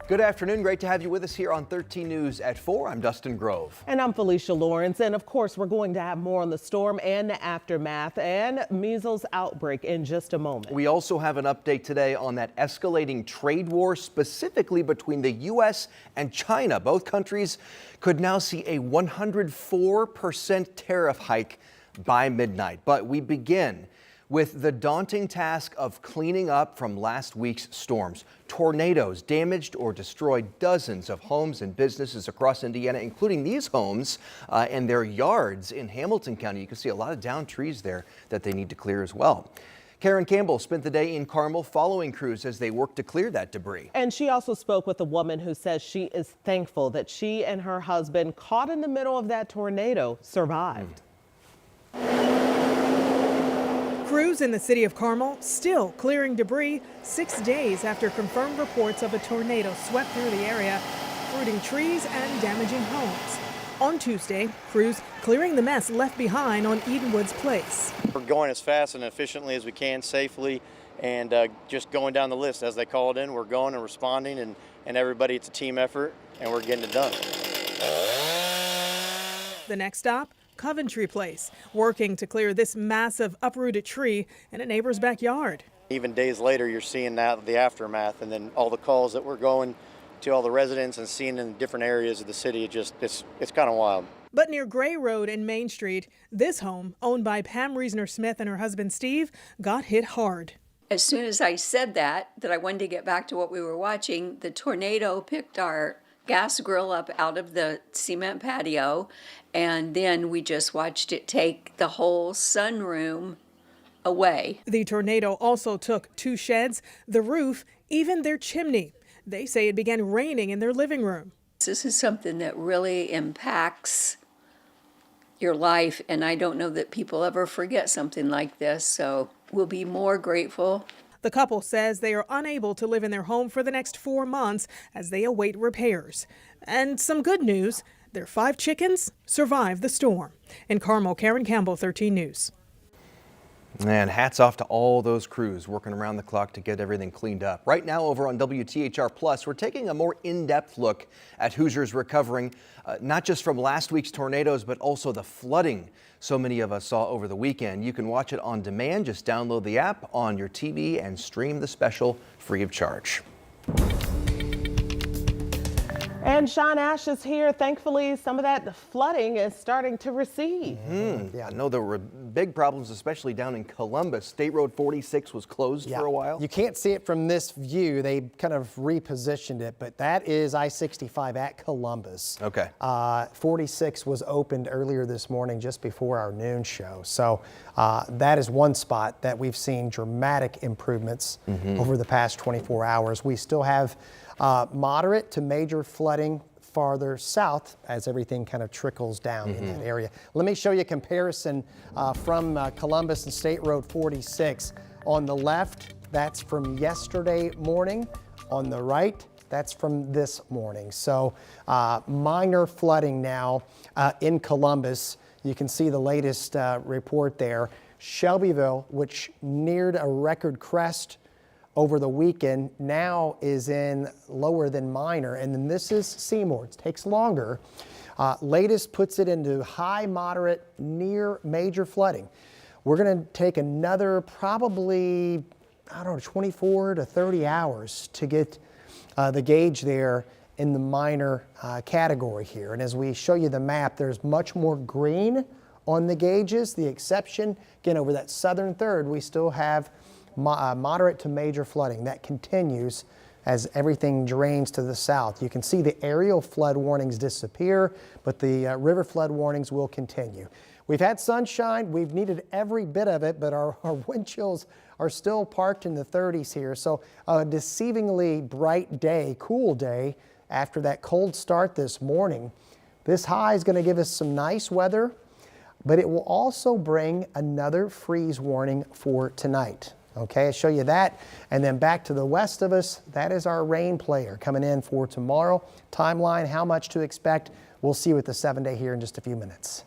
Good afternoon. Great to have you with us here on 13 News at 4. I'm Dustin Grove. And I'm Felicia Lawrence. And of course, we're going to have more on the storm and the aftermath and measles outbreak in just a moment. We also have an update today on that escalating trade war, specifically between the U.S. and China. Both countries could now see a 104% tariff hike by midnight. But we begin with the daunting task of cleaning up from last week's storms. Tornadoes damaged or destroyed dozens of homes and businesses across Indiana, including these homes and their yards in Hamilton County. You can see a lot of downed trees there that they need to clear as well. Karen Campbell spent the day in Carmel following crews as they worked to clear that debris. And she also spoke with a woman who says she is thankful that she and her husband, caught in the middle of that tornado, survived. Crews in the city of Carmel still clearing debris 6 days after confirmed reports of a tornado swept through the area, uprooting trees and damaging homes. On Tuesday, crews clearing the mess left behind on Edenwoods Place. We're going as fast and efficiently as we can, safely, and just going down the list as they call it in. We're going and responding, and everybody, it's a team effort, and we're getting it done. The next stop, Coventry Place, working to clear this massive uprooted tree in a neighbor's backyard. Even days later, you're seeing that the aftermath, and then all the calls that we're going to all the residents and seeing in different areas of the city. It's kind of wild. But near Gray Road and Main Street, this home, owned by Pam Reesner Smith and her husband Steve, got hit hard. As soon as I said that I wanted to get back to what we were watching, the tornado picked our gas grill up out of the cement patio, and then we just watched it take the whole sunroom away. The tornado also took 2 sheds, the roof, even their chimney. They say it began raining in their living room. This is something that really impacts your life, and I don't know that people ever forget something like this, so we'll be more grateful. The couple says they are unable to live in their home for the next 4 months as they await repairs. And some good news, their 5 chickens survived the storm. In Carmel, Karen Campbell, 13 News. And hats off to all those crews working around the clock to get everything cleaned up. Right now over on WTHR Plus, we're taking a more in-depth look at Hoosiers recovering, not just from last week's tornadoes, but also the flooding so many of us saw over the weekend. You can watch it on demand. Just download the app on your TV and stream the special free of charge. And Sean Ash is here. Thankfully, some of that flooding is starting to recede. Yeah, no, there were big problems, especially down in Columbus. State Road 46 was closed for a while. You can't see it from this view. They kind of repositioned it, but that is I-65 at Columbus. Okay. 46 was opened earlier this morning just before our noon show. So that is one spot that we've seen dramatic improvements over the past 24 hours. We still have moderate to major flooding farther south as everything kind of trickles down in that area. Let me show you a comparison from Columbus and State Road 46. On the left, that's from yesterday morning. On the right, that's from this morning. So minor flooding now in Columbus. You can see the latest report there. Shelbyville, which neared a record crest over the weekend, now is in lower than minor, and then this is Seymour. It takes longer. Latest puts it into high, moderate, near major flooding. We're going to take another probably, I don't know, 24 to 30 hours to get the gauge there in the minor category here. And as we show you the map, there's much more green on the gauges. The exception, again, over that southern third, we still have moderate to major flooding. That continues as everything drains to the south. You can see the aerial flood warnings disappear, but the river flood warnings will continue. We've had sunshine. We've needed every bit of it, but our wind chills are still parked in the 30s here. So a deceivingly bright day, cool day after that cold start this morning. This high is going to give us some nice weather, but it will also bring another freeze warning for tonight. Okay, I'll show you that. And then back to the west of us, that is our rain player coming in for tomorrow. Timeline, how much to expect, we'll see with the 7-day here in just a few minutes.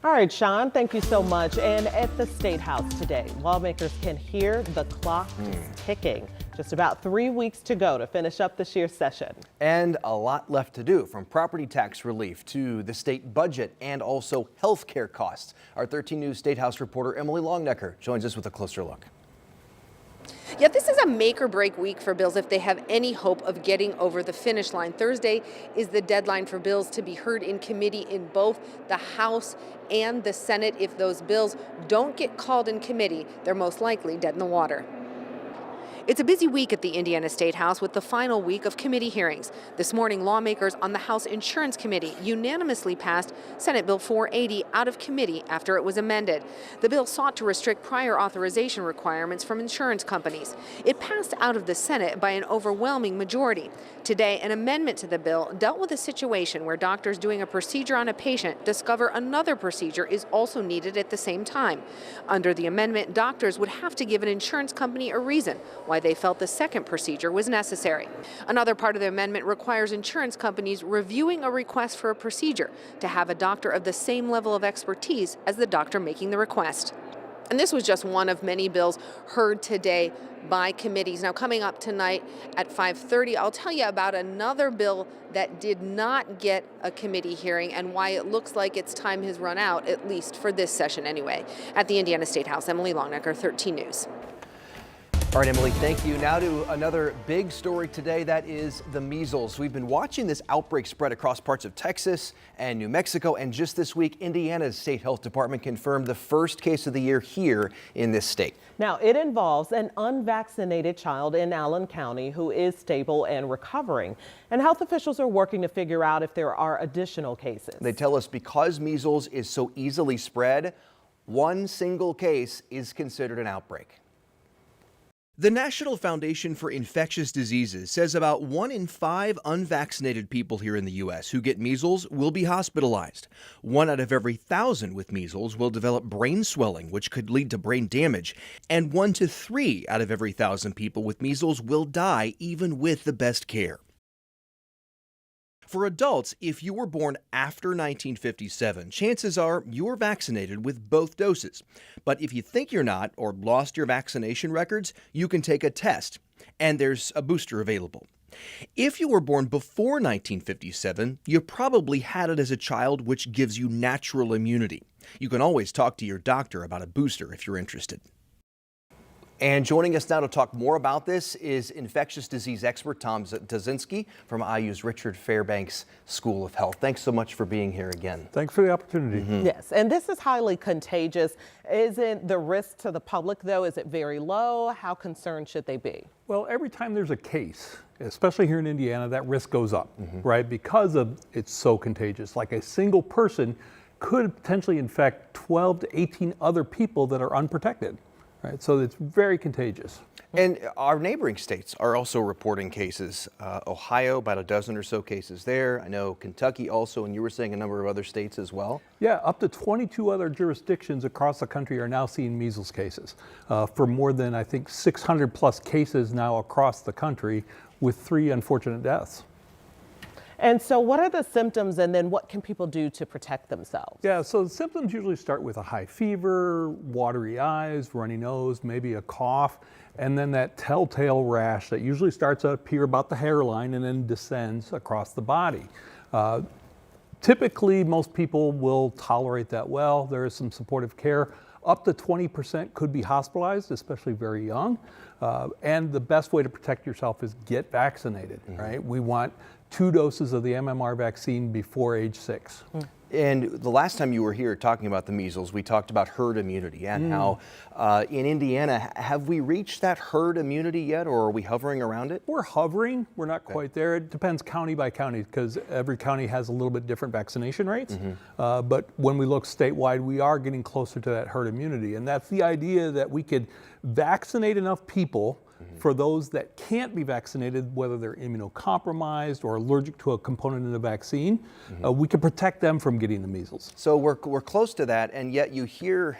All right, Sean, thank you so much. And at the State House today, lawmakers can hear the clock ticking Just about 3 weeks to go to finish up this year's session. And a lot left to do, from property tax relief to the state budget and also health care costs. Our 13 News State House reporter Emily Longnecker joins us with a closer look. Yeah, this is a make or break week for bills if they have any hope of getting over the finish line. Thursday is the deadline for bills to be heard in committee in both the House and the Senate. If those bills don't get called in committee, they're most likely dead in the water. It's a busy week at the Indiana State House with the final week of committee hearings. This morning, lawmakers on the House Insurance Committee unanimously passed Senate Bill 480 out of committee after it was amended. The bill sought to restrict prior authorization requirements from insurance companies. It passed out of the Senate by an overwhelming majority. Today, an amendment to the bill dealt with a situation where doctors doing a procedure on a patient discover another procedure is also needed at the same time. Under the amendment, doctors would have to give an insurance company a reason why they felt the second procedure was necessary. Another part of the amendment requires insurance companies reviewing a request for a procedure to have a doctor of the same level of expertise as the doctor making the request. And this was just one of many bills heard today by committees. Now, coming up tonight at 5:30, I'll tell you about another bill that did not get a committee hearing and why it looks like its time has run out, at least for this session anyway. At the Indiana State House, Emily Longnecker, 13 News. All right, Emily, thank you. Now to another big story today, that is the measles. We've been watching this outbreak spread across parts of Texas and New Mexico, and just this week, Indiana's state health department confirmed the first case of the year here in this state. Now, it involves an unvaccinated child in Allen County who is stable and recovering. And health officials are working to figure out if there are additional cases. They tell us because measles is so easily spread, one single case is considered an outbreak. The National Foundation for Infectious Diseases says about 1 in 5 unvaccinated people here in the U.S. who get measles will be hospitalized. 1 out of every 1,000 with measles will develop brain swelling, which could lead to brain damage. And 1 to 3 out of every 1,000 people with measles will die even with the best care. For adults, if you were born after 1957, chances are you're vaccinated with both doses. But if you think you're not or lost your vaccination records, you can take a test, and there's a booster available. If you were born before 1957, you probably had it as a child, which gives you natural immunity. You can always talk to your doctor about a booster if you're interested. And joining us now to talk more about this is infectious disease expert Tom Dazinski from IU's Richard Fairbanks School of Health. Thanks so much for being here again. Thanks for the opportunity. Yes, and this is highly contagious. Isn't the risk to the public, though, is it very low? How concerned should they be? Well, every time there's a case, especially here in Indiana, that risk goes up, right? Because of it's so contagious. Like a single person could potentially infect 12 to 18 other people that are unprotected. Right, so it's very contagious. And our neighboring states are also reporting cases. Ohio, about a dozen or so cases there. I know Kentucky also, and you were saying a number of other states as well. Yeah, up to 22 other jurisdictions across the country are now seeing measles cases for more than, I think, 600 plus cases now across the country with 3 unfortunate deaths. And so what are the symptoms, and then what can people do to protect themselves? Yeah, so the symptoms usually start with a high fever, watery eyes, runny nose, maybe a cough, and then that telltale rash that usually starts to appear about the hairline and then descends across the body. Typically, most people will tolerate that well. There is some supportive care. Up to 20% could be hospitalized, especially very young. And the best way to protect yourself is get vaccinated, right? We want 2 doses of the MMR vaccine before age 6. And the last time you were here talking about the measles, we talked about herd immunity and how in Indiana, have we reached that herd immunity yet, or are we hovering around it? We're hovering. We're not quite there. It depends county by county because every county has a little bit different vaccination rates. But when we look statewide, we are getting closer to that herd immunity. And that's the idea that we could vaccinate enough people for those that can't be vaccinated, whether they're immunocompromised or allergic to a component in the vaccine, we can protect them from getting the measles. So we're close to that, and yet you hear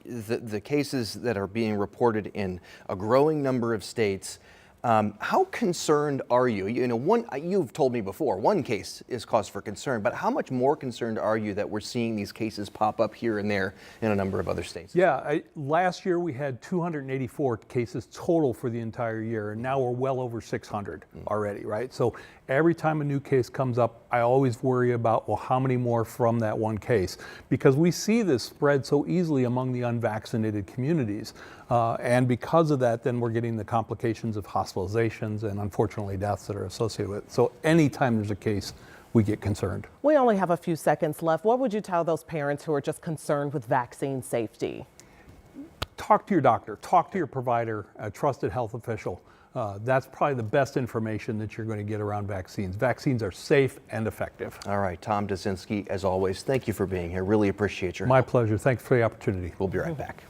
the cases that are being reported in a growing number of states. How concerned are you? You've told me before, one case is cause for concern, but how much more concerned are you that we're seeing these cases pop up here and there in a number of other states? Yeah, last year we had 284 cases total for the entire year, and now we're well over 600 already, right? So every time a new case comes up, I always worry about, well, how many more from that one case? Because we see this spread so easily among the unvaccinated communities. And because of that, then we're getting the complications of hospitalizations and unfortunately deaths that are associated with it. So anytime there's a case, we get concerned. We only have a few seconds left. What would you tell those parents who are just concerned with vaccine safety? Talk to your doctor, talk to your provider, a trusted health official. That's probably the best information that you're going to get around vaccines. Vaccines are safe and effective. All right, Tom Dazinski, as always, thank you for being here. Really appreciate your My help. pleasure. Thanks for the opportunity. We'll be right back.